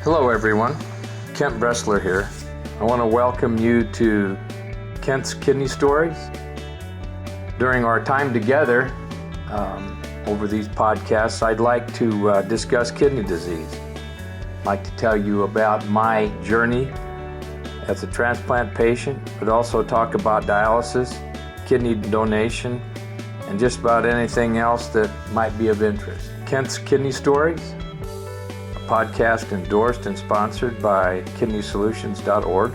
Hello everyone, Kent.Bressler here. I want to welcome you to Kent's Kidney Stories. During our time together over these podcasts, I'd like to discuss kidney disease. I'd like to tell you about my journey as a transplant patient, but also talk about dialysis, kidney donation, and just about anything else that might be of interest. Kent's Kidney Stories, a podcast endorsed and sponsored by kidneysolutions.org.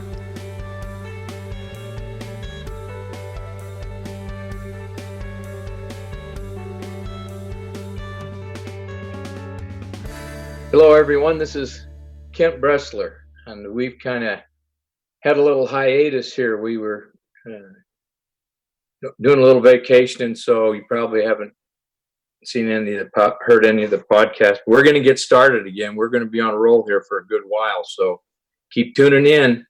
Hello everyone, this is Kent.Bressler, and we've kind of had a little hiatus here. We were doing a little vacation, so you probably haven't seen heard any of the podcasts. We're going to get started again. We're going to be on a roll here for a good while, so keep tuning in.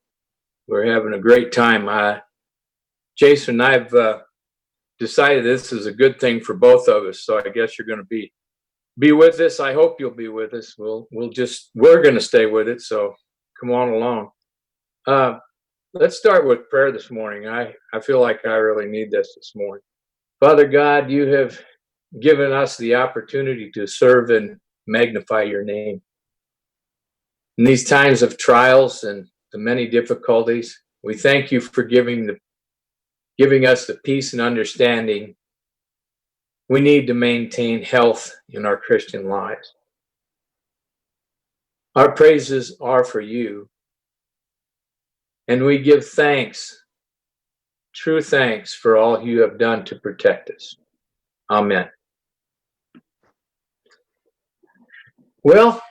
We're having a great time. Jason and I've decided this is a good thing for both of us, so I guess you're going to be with us. I hope you'll be with us. We're going to stay with it, so come on along. Let's start with prayer this morning. I feel like I really need this morning. Father God, you have given us the opportunity to serve and magnify your name. In these times of trials and the many difficulties, we thank you for giving us the peace and understanding we need to maintain health in our Christian lives. Our praises are for you, and we give thanks, true thanks, for all you have done to protect us. Amen. Well,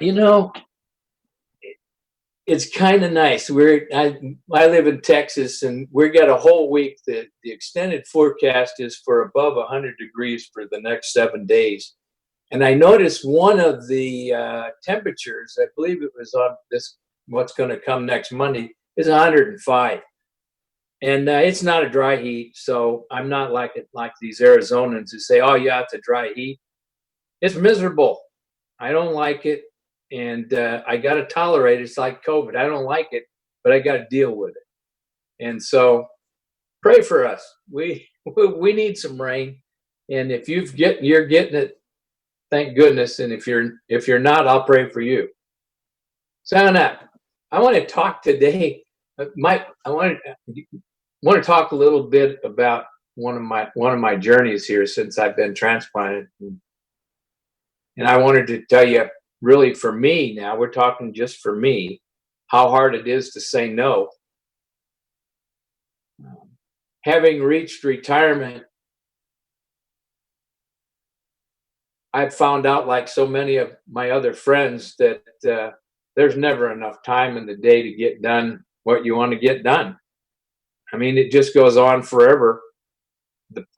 it's kind of nice. I live in Texas, and we got a whole week. The extended forecast is for above 100 degrees for the next 7 days. And I noticed one of the temperatures, I believe it was on what's going to come next Monday, is 105. And it's not a dry heat, so I'm not like these Arizonans who say, "Oh, yeah, it's a dry heat." It's miserable. I don't like it, and I got to tolerate it. It's like COVID. I don't like it, but I got to deal with it. And so pray for us. We need some rain, and if you're getting it, thank goodness. And if you're not, I'll pray for you. Sign up. I want to talk today. I want to talk a little bit about one of my journeys here since I've been transplanted. And I wanted to tell you, really, for me now, we're talking just for me, how hard it is to say no. Having reached retirement, I've found out, like so many of my other friends, that there's never enough time in the day to get done what you want to get done. I mean, it just goes on forever.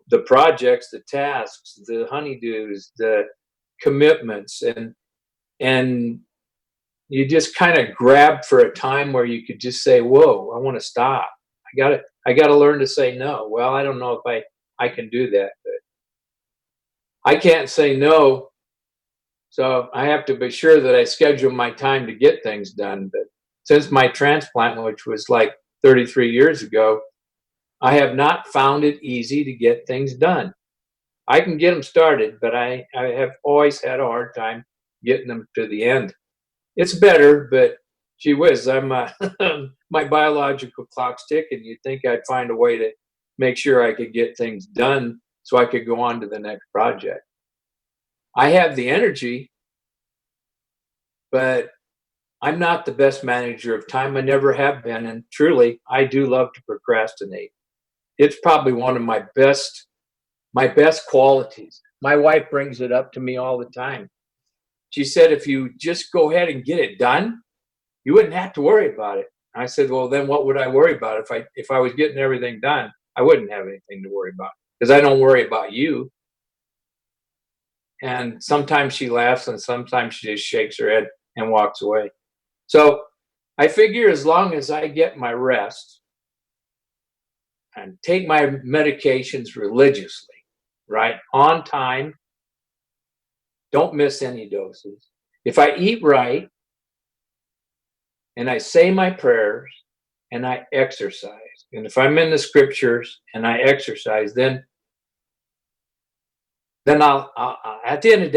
The projects, the tasks, the honeydews, the commitments, and you just kind of grab for a time where you could just say, "Whoa, I want to stop. I got to learn to say no." Well, I don't know if I can do that, but I can't say no, so I have to be sure that I schedule my time to get things done. But since my transplant, which was like 33 years ago, I have not found it easy to get things done. I can get them started, but I have always had a hard time getting them to the end. It's better, but gee whiz, my biological clock's ticking. You'd think I'd find a way to make sure I could get things done so I could go on to the next project. I have the energy, but I'm not the best manager of time. I never have been, and truly, I do love to procrastinate. It's probably one of my best qualities. My wife brings it up to me all the time. She said, "If you just go ahead and get it done, you wouldn't have to worry about it." I said, "Well, then what would I worry about? If I was getting everything done, I wouldn't have anything to worry about, because I don't worry about you." And sometimes she laughs, and sometimes she just shakes her head and walks away. So I figure as long as I get my rest and take my medications religiously, right, on time, don't miss any doses. If I eat right, and I say my prayers and I exercise. And if I'm in the scriptures and I exercise, then I'll at the end of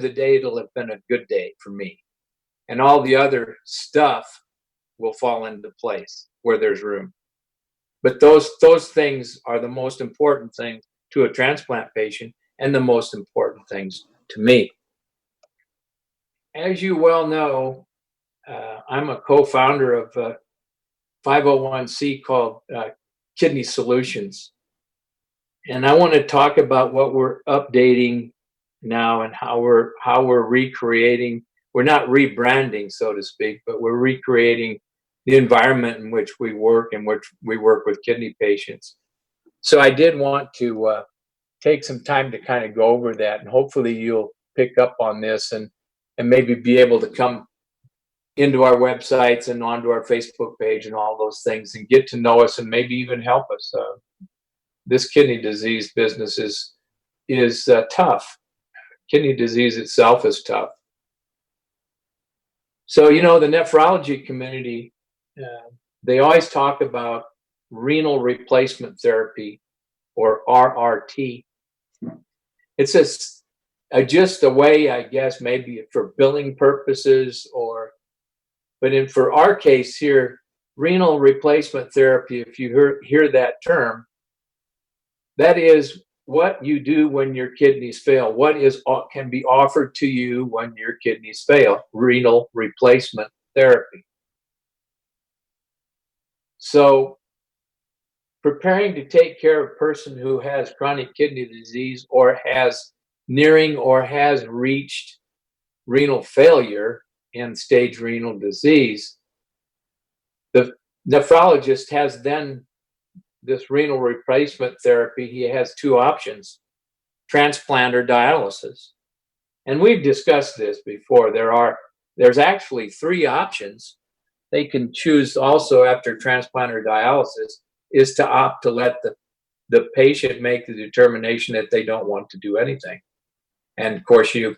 the day, it'll have been a good day for me, and all the other stuff will fall into place where there's room. But those things are the most important things to a transplant patient, and the most important things to me. As you well know, I'm a co-founder of a 501c called Kidney Solutions. And I want to talk about what we're updating now and how we're recreating. We're not rebranding, so to speak, but we're recreating the environment in which we work, in which we work with kidney patients. So I did want to take some time to kind of go over that, and hopefully you'll pick up on this and maybe be able to come into our websites and onto our Facebook page and all those things and get to know us and maybe even help us. This kidney disease business is tough. Kidney disease itself is tough. So, you know, the nephrology community, they always talk about renal replacement therapy, or RRT. It's just a way, I guess, maybe for billing purposes, but for our case here, renal replacement therapy, if you hear that term, that is what you do when your kidneys fail. What can be offered to you when your kidneys fail? Renal replacement therapy. So preparing to take care of a person who has chronic kidney disease or has reached renal failure and stage renal disease, the nephrologist has then this renal replacement therapy. He has two options: transplant or dialysis. And we've discussed this before. There's actually three options. They can choose also after transplant or dialysis, is to opt to let the patient make the determination that they don't want to do anything. And of course, you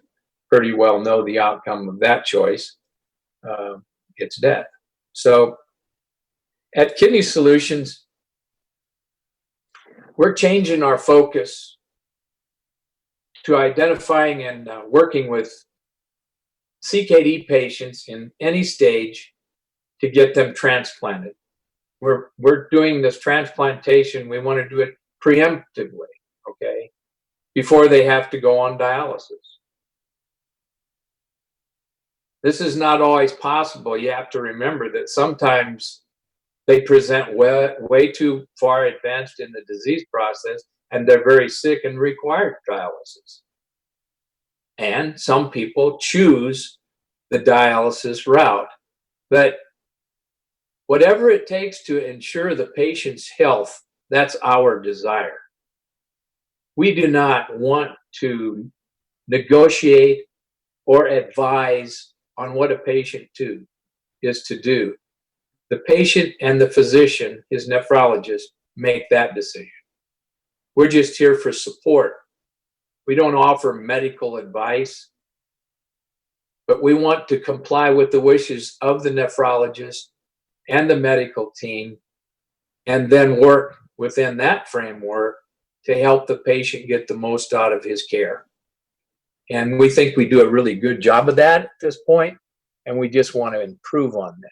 pretty well know the outcome of that choice. It's death. So at Kidney Solutions, we're changing our focus to identifying and working with CKD patients in any stage to get them transplanted. We're doing this transplantation. We want to do it preemptively, okay, before they have to go on dialysis. This is not always possible. You have to remember that sometimes they present way too far advanced in the disease process, and they're very sick and require dialysis. And some people choose the dialysis route. But whatever it takes to ensure the patient's health, that's our desire. We do not want to negotiate or advise on what a patient is to do. The patient and the physician, his nephrologist, make that decision. We're just here for support. We don't offer medical advice, but we want to comply with the wishes of the nephrologist and the medical team, and then work within that framework to help the patient get the most out of his care. And we think we do a really good job of that at this point, and we just want to improve on that.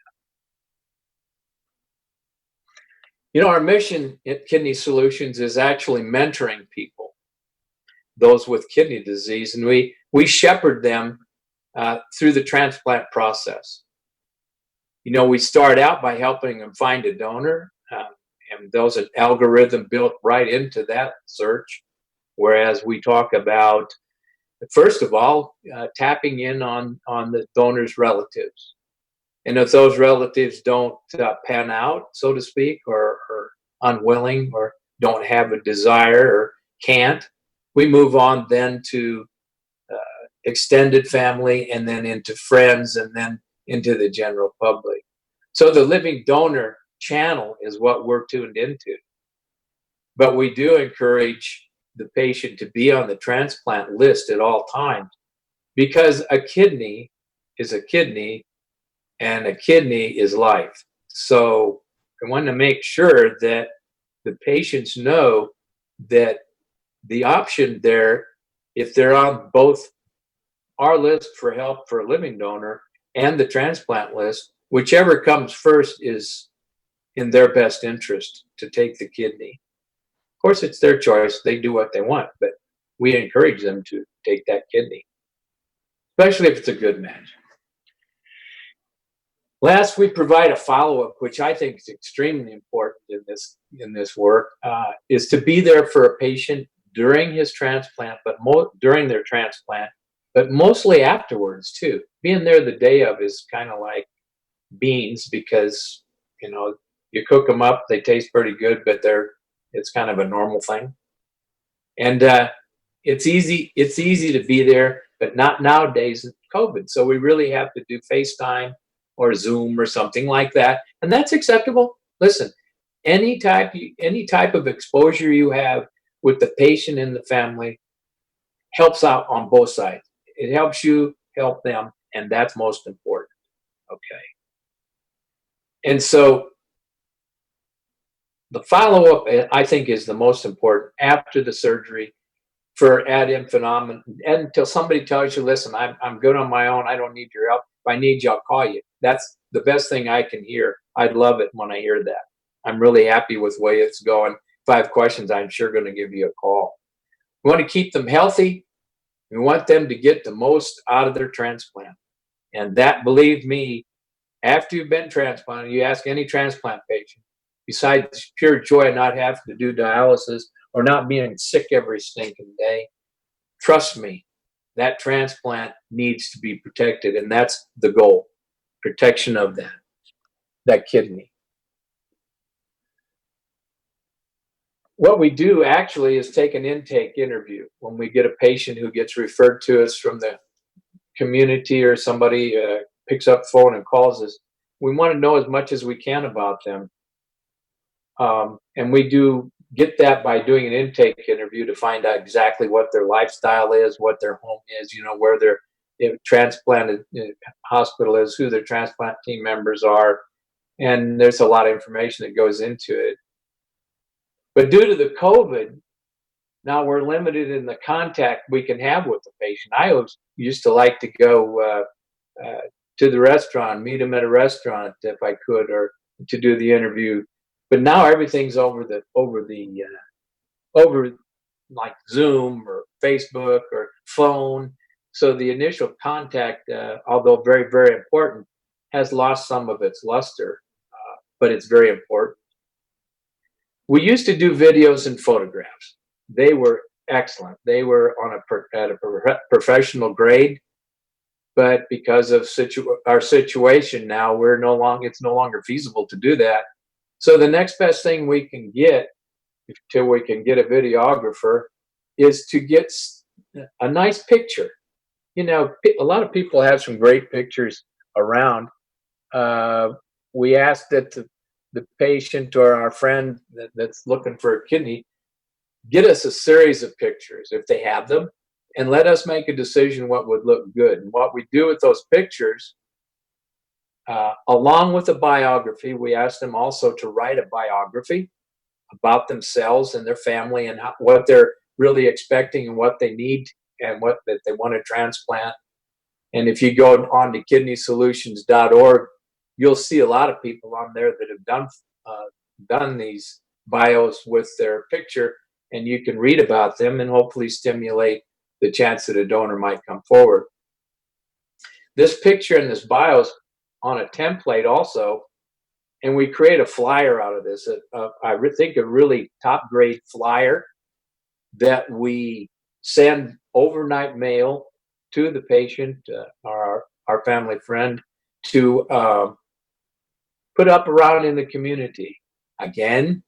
You know, our mission at Kidney Solutions is actually mentoring people, those with kidney disease, and we shepherd them through the transplant process. You know, we start out by helping them find a donor, and there's an algorithm built right into that search, whereas we talk about, first of all, tapping in on the donor's relatives. And if those relatives don't pan out, so to speak, or unwilling, or don't have a desire, or can't, we move on then to extended family, and then into friends, and then into the general public. So the living donor channel is what we're tuned into. But we do encourage the patient to be on the transplant list at all times, because a kidney is a kidney, and a kidney is life. So I want to make sure that the patients know that the option there, if they're on both our list for help for a living donor and the transplant list, whichever comes first is in their best interest to take the kidney. Of course, it's their choice. They do what they want, but we encourage them to take that kidney, especially if it's a good match. Last, we provide a follow-up, which I think is extremely important in this work, is to be there for a patient during his transplant, but during their transplant, but mostly afterwards too. Being there the day of is kind of like beans, because you cook them up, they taste pretty good, but it's kind of a normal thing. And it's easy to be there, but not nowadays with COVID. So we really have to do FaceTime or Zoom or something like that, and that's acceptable. Listen, any type of exposure you have with the patient and the family helps out on both sides. It helps you help them, and that's most important. Okay. And so the follow-up, I think, is the most important after the surgery for ad infinitum, and until somebody tells you, listen, I'm good on my own, I don't need your help. If I need you, I'll call you. That's the best thing I can hear. I'd love it when I hear that. I'm really happy with the way it's going. If I have questions, I'm sure going to give you a call. We want to keep them healthy. We want them to get the most out of their transplant. And that, believe me, after you've been transplanted, you ask any transplant patient, besides pure joy of not having to do dialysis or not being sick every stinking day, trust me, that transplant needs to be protected. And that's the goal, protection of that kidney. What we do actually is take an intake interview when we get a patient who gets referred to us from the community, or somebody picks up the phone and calls us. We want to know as much as we can about them. And we do get that by doing an intake interview to find out exactly what their lifestyle is, what their home is, where their transplanted hospital is, who their transplant team members are. And there's a lot of information that goes into it. But due to the COVID, now we're limited in the contact we can have with the patient. I always used to like to go to the restaurant, meet them at a restaurant if I could, or to do the interview. But now everything's over like Zoom or Facebook or phone. So the initial contact, although very, very important, has lost some of its luster, but it's very important. We used to do videos and photographs. They were excellent. They were at a professional grade, but because of our situation now, it's no longer feasible to do that. So the next best thing we can get, till we can get a videographer, is to get a nice picture. A lot of people have some great pictures around. We ask that the patient or our friend that's looking for a kidney get us a series of pictures if they have them, and let us make a decision what would look good. And what we do with those pictures, along with a biography, we ask them also to write a biography about themselves and their family, and what they're really expecting and what they need and what that they want to transplant. And if you go on to kidneysolutions.org, you'll see a lot of people on there that have done these bios with their picture, and you can read about them and hopefully stimulate the chance that a donor might come forward. This picture and this bio's on a template also, and we create a flyer out of this. I think a really top grade flyer that we send overnight mail to the patient, or our family friend, to put up around in the community. Again,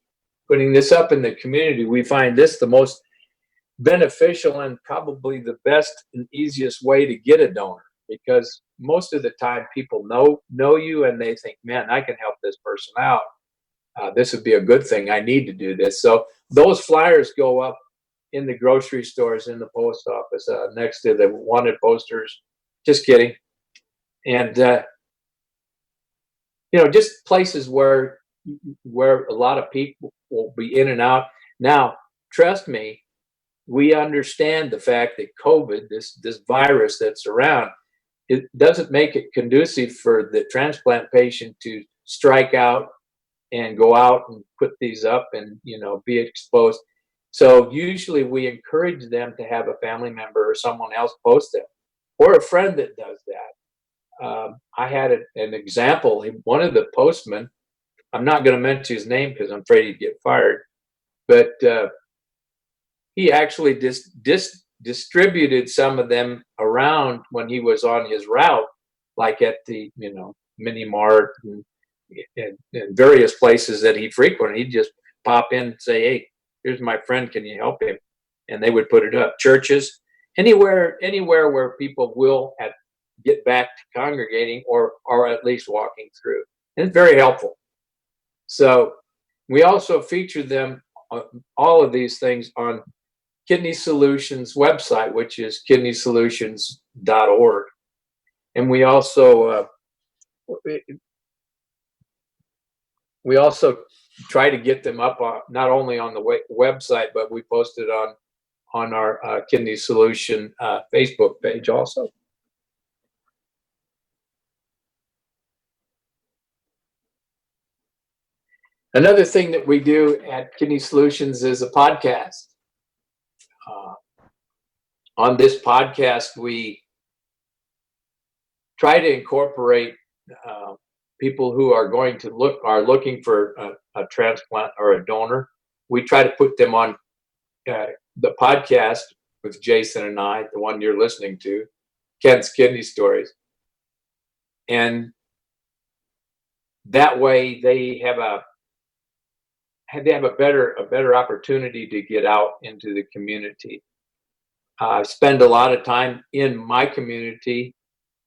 putting this up in the community, we find this the most beneficial and probably the best and easiest way to get a donor, because most of the time people know you and they think, man, I can help this person out. This would be a good thing. I need to do this. So those flyers go up in the grocery stores, in the post office, next to the wanted posters. Just kidding. And just places where a lot of people will be in and out. Now, trust me, we understand the fact that COVID, this virus that's around, it doesn't make it conducive for the transplant patient to strike out and go out and put these up and be exposed. So usually we encourage them to have a family member or someone else post them, or a friend that does that. I had an example. One of the postmen, I'm not going to mention his name because I'm afraid he'd get fired, but he actually distributed some of them around when he was on his route, like at the mini mart and various places that he frequented. He'd just pop in and say, "Hey, here's my friend. Can you help him?" And they would put it up. Churches, anywhere where people will get back to congregating or at least walking through. And it's very helpful. So we also feature them, all of these things, on Kidney Solutions website, which is kidneysolutions.org. And we also try to get them up not only on the website, but we post it on our Kidney Solution Facebook page also. Another thing that we do at Kidney Solutions is a podcast. On this podcast, we try to incorporate people who are looking for a transplant or a donor. We try to put them on the podcast with Jason and I, the one you're listening to, Kent's Kidney Stories, and that way they have a better opportunity to get out into the community. I spend a lot of time in my community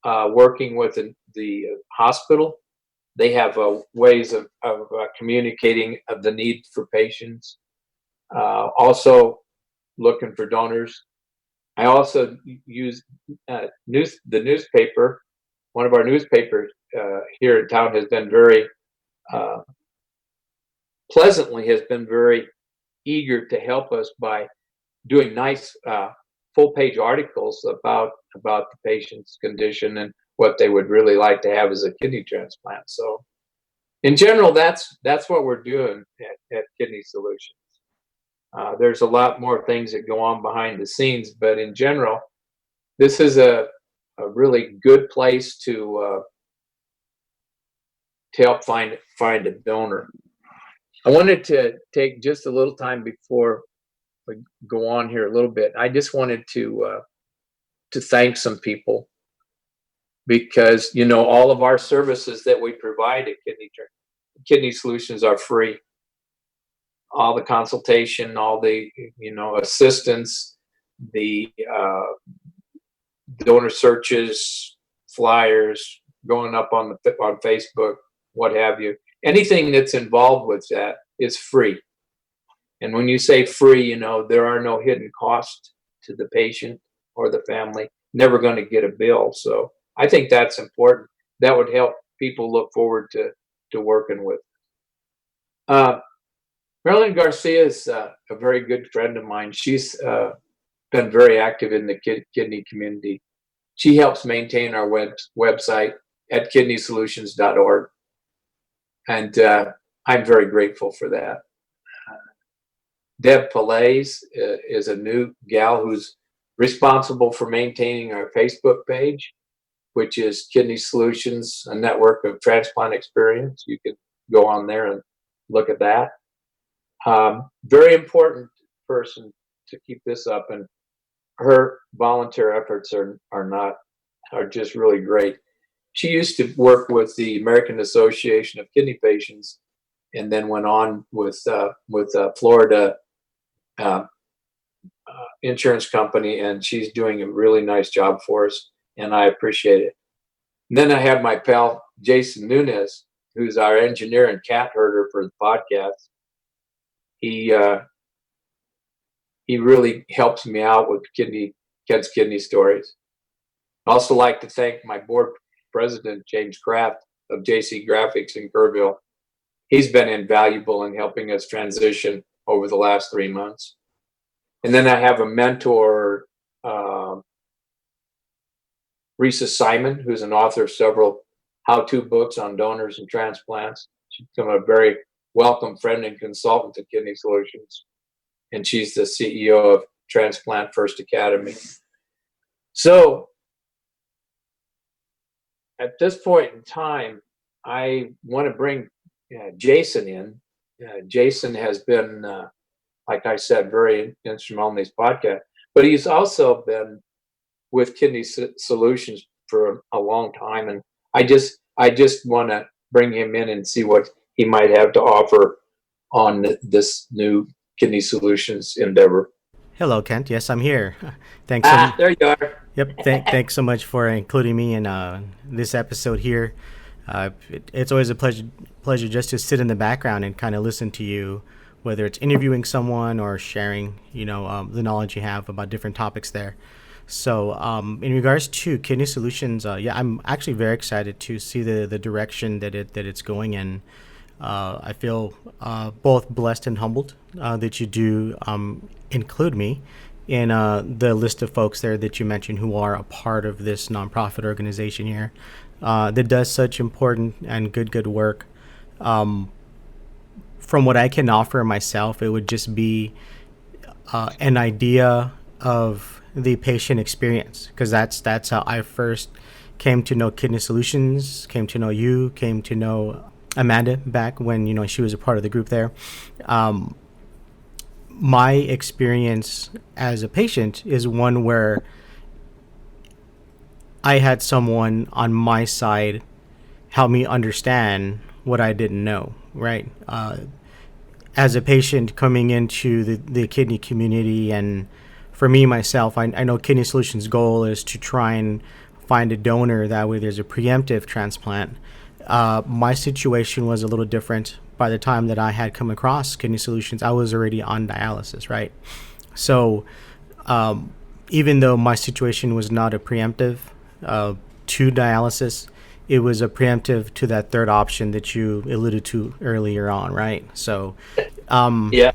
working with the hospital. They have ways of communicating the need for patients. Also looking for donors. I also use the newspaper. One of our newspapers here in town has been very very eager to help us by doing nice full-page articles about the patient's condition and what they would really like to have as a kidney transplant. So in general, that's what we're doing at Kidney Solutions. There's a lot more things that go on behind the scenes, but in general, this is a really good place to help find a donor. I wanted to take just a little time before we go on here a little bit. I just wanted to thank some people, because all of our services that we provide at Kidney Solutions are free. All the consultation, all the assistance, the donor searches, flyers going up on Facebook, what have you. Anything that's involved with that is free. And when you say free, there are no hidden costs to the patient or the family. Never going to get a bill. So I think that's important. That would help people look forward to working with. Marilyn Garcia is a very good friend of mine. She's been very active in the kidney community. She helps maintain our website at kidneysolutions.org. And I'm very grateful for that. Deb Palays is a new gal who's responsible for maintaining our Facebook page, which is Kidney Solutions, a network of transplant experience. You can go on there and look at that. Very important person to keep this up, and her volunteer efforts are just really great. She used to work with the American Association of Kidney Patients, and then went on with Florida insurance company, and she's doing a really nice job for us, and I appreciate it. And then I have my pal Jason Nunez, who's our engineer and cat herder for the podcast. He really helps me out with Kent's Kidney Stories. I also like to thank my board president, James Kraft, of JC Graphics in Kerrville. He's been invaluable in helping us transition over the last 3 months. And then I have a mentor, Risa Simon, who's an author of several how-to books on donors and transplants. She's become a very welcome friend and consultant to Kidney Solutions. And she's the CEO of Transplant First Academy. So at this point in time, I want to bring Jason in. Jason has been, like I said, very instrumental in these podcasts, but he's also been with Kidney Solutions for a long time. And I just want to bring him in and see what he might have to offer on this new Kidney Solutions endeavor. Hello, Kent. Yes, I'm here. Thanks. There you are. Yep. Thanks so much for including me in this episode here. It's always a pleasure just to sit in the background and kind of listen to you, whether it's interviewing someone or sharing, the knowledge you have about different topics there. So, in regards to Kidney Solutions, I'm actually very excited to see the direction that it's going in. I feel both blessed and humbled that you do include me in the list of folks there that you mentioned who are a part of this nonprofit organization here that does such important and good work. From what I can offer myself, it would just be an idea of the patient experience, because that's how I first came to know Kidney Solutions, came to know you, came to know Amanda back when she was a part of the group there. My experience as a patient is one where I had someone on my side help me understand what I didn't know, right? As a patient coming into the kidney community, and for me, myself, I know Kidney Solutions' goal is to try and find a donor. That way there's a preemptive transplant. My situation was a little different. By the time that I had come across Kidney Solutions, I was already on dialysis, right? So even though my situation was not a preemptive to dialysis, it was a preemptive to that third option that you alluded to earlier on, right? So Yeah.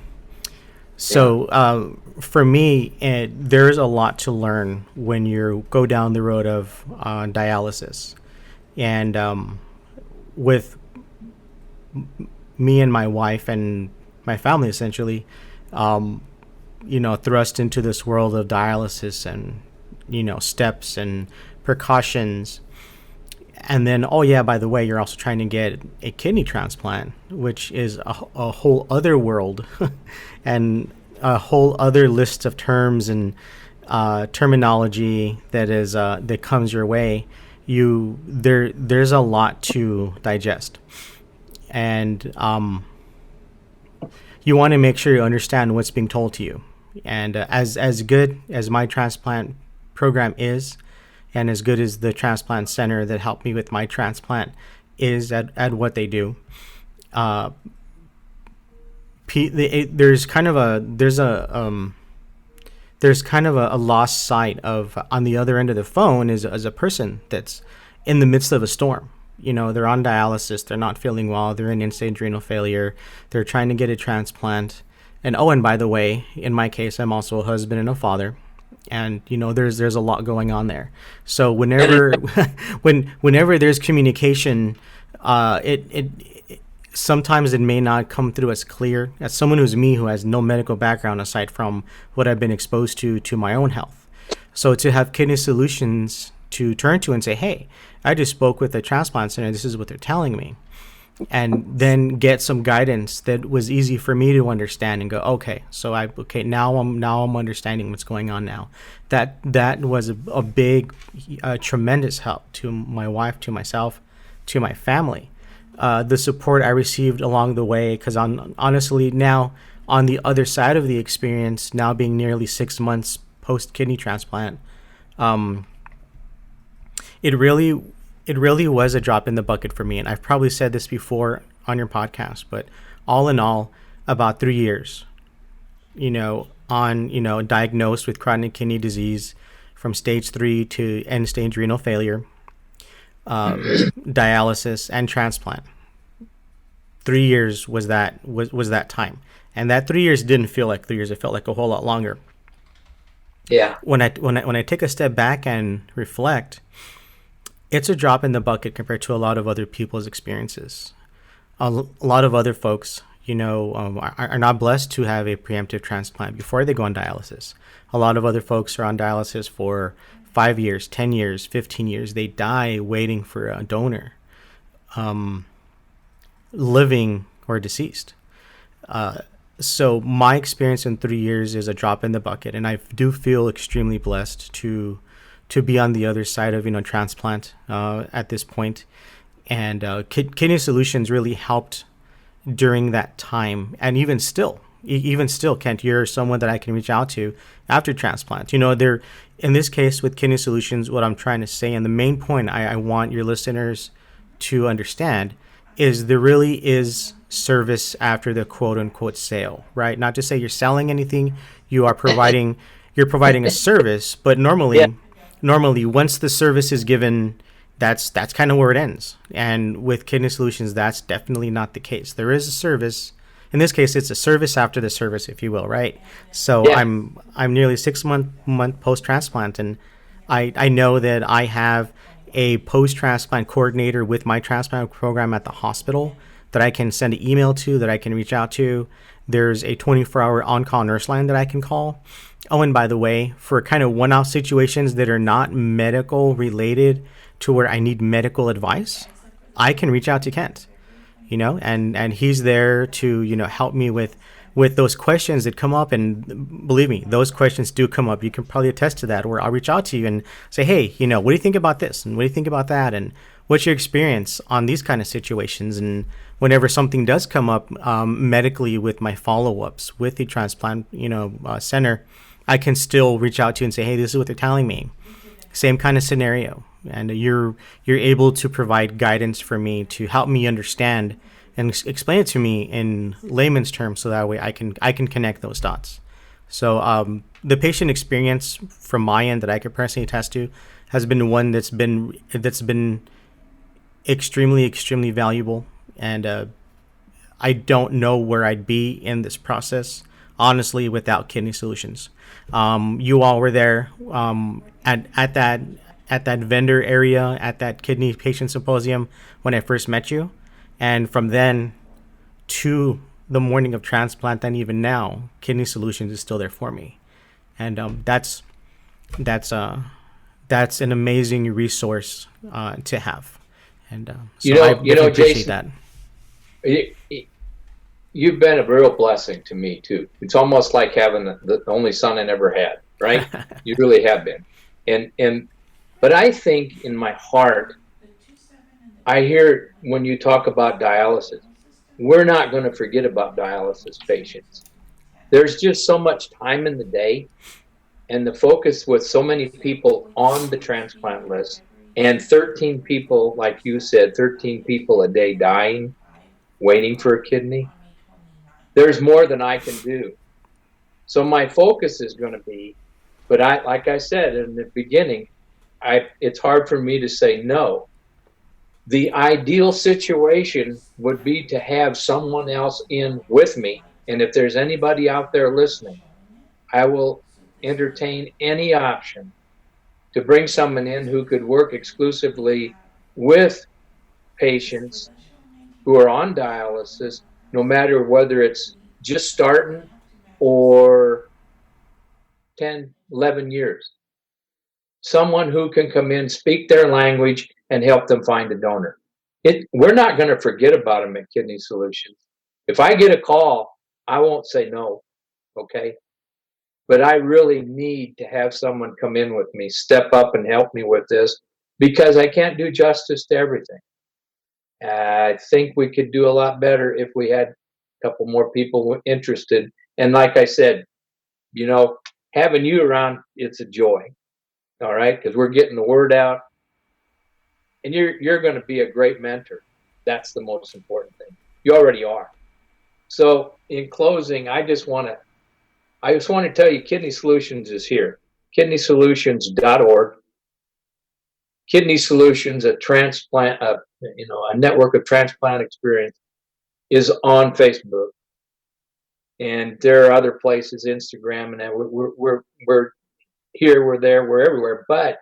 So for me, there's a lot to learn when you go down the road of dialysis. And with me and my wife and my family, essentially, thrust into this world of dialysis and, steps and precautions. And then, by the way, you're also trying to get a kidney transplant, which is a whole other world and a whole other list of terms and terminology that comes your way. There's a lot to digest. And you want to make sure you understand what's being told to you. And as good as my transplant program is, and as good as the transplant center that helped me with my transplant is at what they do, there's kind of a lost sight of, on the other end of the phone is a person that's in the midst of a storm. They're on dialysis, they're not feeling well, they're in end-stage renal failure, they're trying to get a transplant. And by the way, in my case, I'm also a husband and a father. And there's a lot going on there. So whenever whenever there's communication, it sometimes it may not come through as clear. As someone who has no medical background aside from what I've been exposed to my own health, so to have Kidney Solutions to turn to and say, hey, I just spoke with the transplant center, this is what they're telling me, and then get some guidance that was easy for me to understand and go, now I'm understanding what's going on now. That was a big, tremendous help to my wife, to myself, to my family. The support I received along the way, because honestly now on the other side of the experience, now being nearly 6 months post kidney transplant, it really was a drop in the bucket for me. And I've probably said this before on your podcast, but all in all, about 3 years, diagnosed with chronic kidney disease from stage 3 to end stage renal failure. dialysis, and transplant. 3 years was that time, and that 3 years didn't feel like 3 years. It felt like a whole lot longer. Yeah. When I take a step back and reflect, it's a drop in the bucket compared to a lot of other people's experiences. A lot of other folks, are not blessed to have a preemptive transplant before they go on dialysis. A lot of other folks are on dialysis for 5 years, 10 years, 15 years. They die waiting for a donor, living or deceased. So my experience in 3 years is a drop in the bucket, and I do feel extremely blessed to be on the other side of transplant at this point. And Kidney Solutions really helped during that time, and even still, Kent, you're someone that I can reach out to after transplant. There, in this case with Kidney Solutions, what I'm trying to say, and the main point I want your listeners to understand, is there really is service after the quote unquote sale, right? Not to say you're selling anything, you're providing a service, but Yeah. normally once the service is given, that's kind of where it ends. And with Kidney Solutions, that's definitely not the case. There is a service. In this case, it's a service after the service, if you will, right? So Yeah. I'm nearly 6 month post transplant, and I know that I have a post transplant coordinator with my transplant program at the hospital that I can send an email to, that I can reach out to. There's a 24-hour on-call nurse line that I can call. Oh, and by the way, for kind of one-off situations that are not medical related to where I need medical advice, I can reach out to Kent, and he's there to, help me with those questions that come up. And believe me, those questions do come up. You can probably attest to that, where I'll reach out to you and say, hey, what do you think about this? And what do you think about that? And what's your experience on these kind of situations? And whenever something does come up medically with my follow-ups with the transplant, center, I can still reach out to you and say, hey, this is what they're telling me. Same kind of scenario. And you're able to provide guidance for me to help me understand and explain it to me in layman's terms, so that way I can connect those dots. So the patient experience from my end that I could personally attest to has been one that's been extremely valuable, and I don't know where I'd be in this process, honestly, without Kidney Solutions. You all were there at that vendor area at that kidney patient symposium when I first met you, and from then to the morning of transplant, and even now, Kidney Solutions is still there for me, and that's an amazing resource to have, and so I definitely appreciate Jason, that. you've been a real blessing to me too. It's almost like having the only son I never had, right? You really have been. But I think in my heart, I hear when you talk about dialysis, we're not going to forget about dialysis patients. There's just so much time in the day, and the focus with so many people on the transplant list, and 13 people, like you said, 13 people a day dying, waiting for a kidney. There's more than I can do. So my focus is going to be, but like I said in the beginning, it's hard for me to say no. The ideal situation would be to have someone else in with me. And if there's anybody out there listening, I will entertain any option to bring someone in who could work exclusively with patients who are on dialysis, no matter whether it's just starting or 10, 11 years. Someone who can come in, speak their language, and help them find a donor. We're not going to forget about them at Kidney Solutions. If I get a call, I won't say no, okay? But I really need to have someone come in with me, step up and help me with this, because I can't do justice to everything. I think we could do a lot better if we had a couple more people interested. And like I said, having you around, it's a joy. All right, because we're getting the word out, and you're going to be a great mentor. That's the most important thing. You already are. So in closing, I just want to tell you, Kidney Solutions is here. KidneySolutions.org. Kidney Solutions, a transplant, a network of transplant experience, is on Facebook, and there are other places, Instagram, and that we're here, we're there, we're everywhere, but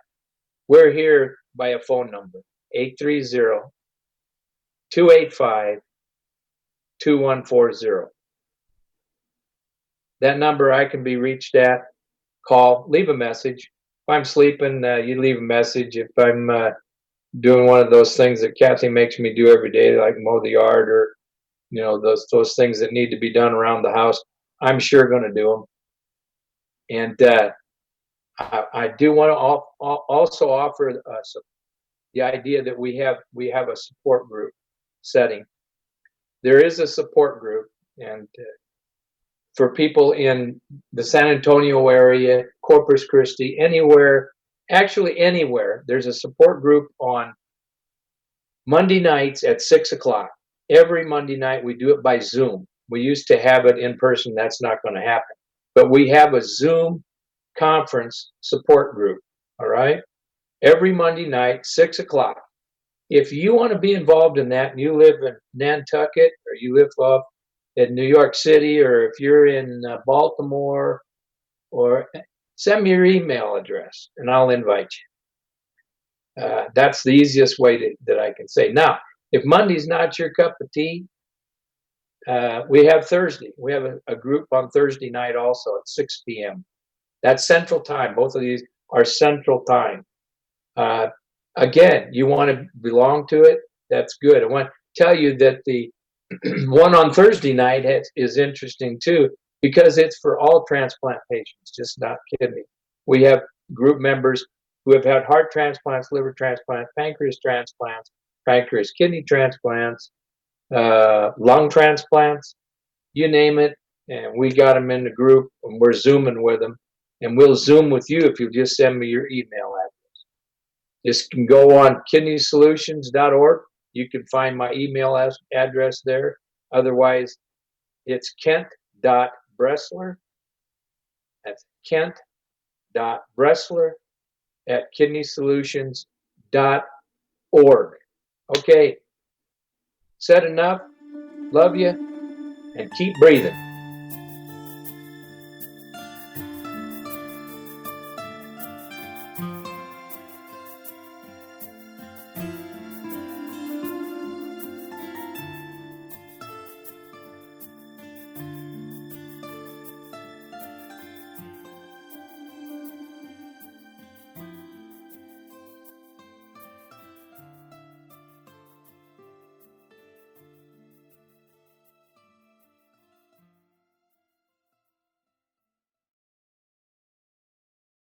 we're here by a phone number, 830-285-2140. That number I can be reached at. Call, leave a message. If I'm sleeping, you leave a message. If I'm doing one of those things that Kathy makes me do every day, like mow the yard, or those things that need to be done around the house, I'm sure going to do them. And I do want to also offer the idea that we have a support group setting. There is a support group, and for people in the San Antonio area, Corpus Christi, anywhere, actually anywhere, there's a support group on Monday nights at 6 o'clock. Every Monday night, we do it by Zoom. We used to have it in person. That's not going to happen. But we have a Zoom conference support group. All right. Every Monday night, 6 o'clock. If you want to be involved in that and you live in Nantucket, or you live up in New York City, or if you're in Baltimore, or send me your email address and I'll invite you. That's the easiest way that I can say. Now, if Monday's not your cup of tea, we have Thursday. We have a group on Thursday night also at 6 p.m. That's Central Time. Both of these are Central Time. Again, you want to belong to it, that's good. I want to tell you that the one on Thursday night is interesting too, because it's for all transplant patients, just not kidney. We have group members who have had heart transplants, liver transplants, pancreas transplants, pancreas kidney transplants, lung transplants, you name it, and we got them in the group, and we're Zooming with them, and we'll Zoom with you if you just send me your email address. Just can go on kidneysolutions.org. You can find my email address there. Otherwise, it's kent.bressler. That's kent.bressler at kidneysolutions.org. Okay, said enough. Love you, and keep breathing.